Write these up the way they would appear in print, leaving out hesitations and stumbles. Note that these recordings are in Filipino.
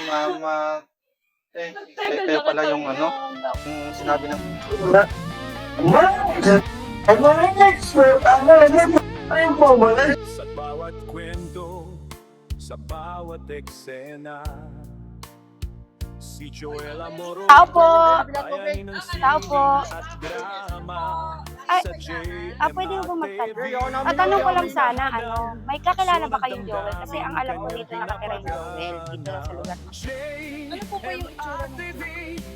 mama. Kaya pala yung ano, yung sinabi ng... Sa bawat kwento, sa bawat eksena, si Joel Amoroso. Tao po. Bayanin ng Tao po. sining at drama. Ay, Sa JMI pwede ko ba TV. magtanong? Tanong ko lang sana, may kakilala ba kayong Joel? Kasi ang alam ko dito nakatira yung Joel, dito lang sa lugar. Ano po ba yung itsura ng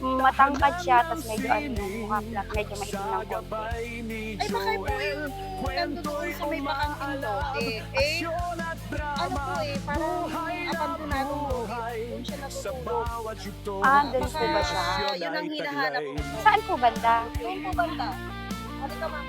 Matangkad siya, tapos medyo mukha flat, medyo maitim ng konti. Ay, baka po yung nandun sa may bakanting lote. Ano po parang abandonadong lote. Doon siya natutulog. Doon po ba siya? Yun ang hinahanap ko. Saan po banda? Doon po banda. Ano ka ma'am?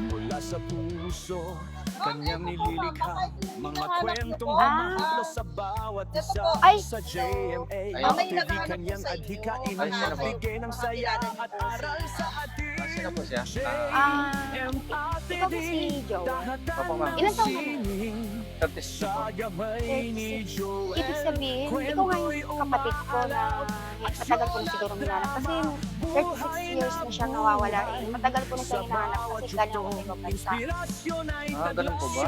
Mula sa puso, kanyang nililikha mga kwentong Ah. humahalo sa bawat isa. Ay. Sa JMA May TV naghahanap kanyang po sa inyo. adhikain Ay, siya na po. magbigay ng saya at aral sa atin. Sino po siya? Ikaw ba si Joel? Opo, ma'am. Ilan taon ka na? 36 po. Ibig sabihin, ikaw nga yung kapatid ko na matagal ko na siguro hinahanap. Kasi 36 years na siya nawawala eh. Matagal ko na siya hinahanap kasi ganyan ko may pabansa. Ganun po ba?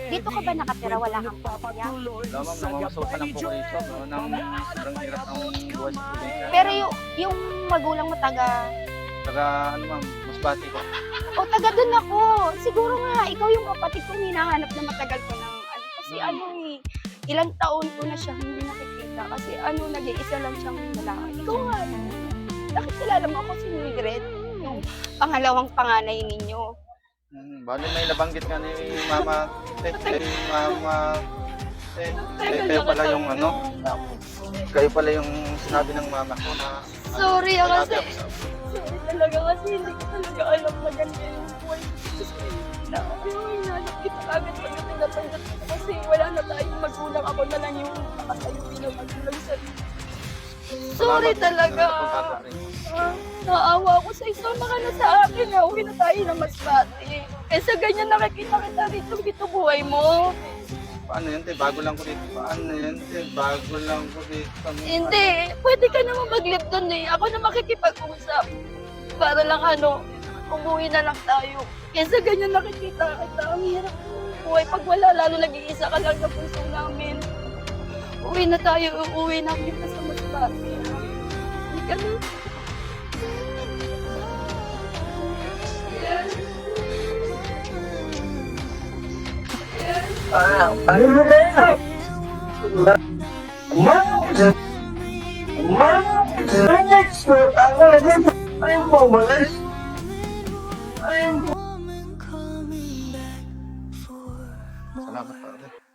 Dito ka ba nakatira? Wala kang pamilya? Wala, ma'am, namamasukan lang po ko dito. No, nang sobrang hirap ng buhay sa probinsya. Pero yung magulang mo taga... Taga, ano ma'am, Masbate po. O, taga dun ako. Siguro nga, ikaw yung kapatid ko hinahanap na matagal ko ng ano. Kasi ilang taon ko na siya hindi nakikita. Kasi nag-iisa lang siyang lalaki. Ikaw nga, nakikilala mo ako si Mildred, yung pangalawang panganay ninyo. Bali may nabanggit nga ni Mama. Kayo pala yung ano, kayo pala yung sinabi ng mama ko na... Sorry kasi. Sinabi ako sa... Sorry talaga kasi hindi ko talaga alam na ganyan yung buhay. Hinahanap kita agad pagdating na tanggap ko kasi wala na tayong magulang. Ako na lang yung nakatayuin ng magulang sa Sorry talaga. Naawa ako sa isama ka na sa akin na uwi na tayo ng Masbate. Kesa ganyan nakikita kita dito buhay mo. Paano yun, te? Bago lang ko dito. Paano yun, te? Bago lang ko dito. Hindi, pwede ka naman mag-live doon eh. Ako na makikipag-usap. Para lang umuwi na lang tayo. Kesa ganyan nakikita kita. Ang hirap ng buhay. Pag wala, lalo nag-iisa ka lang sa puso namin. Uwi na tayo, uuwi na kita sa Masbate. Hindi ka na. Salamat, Father.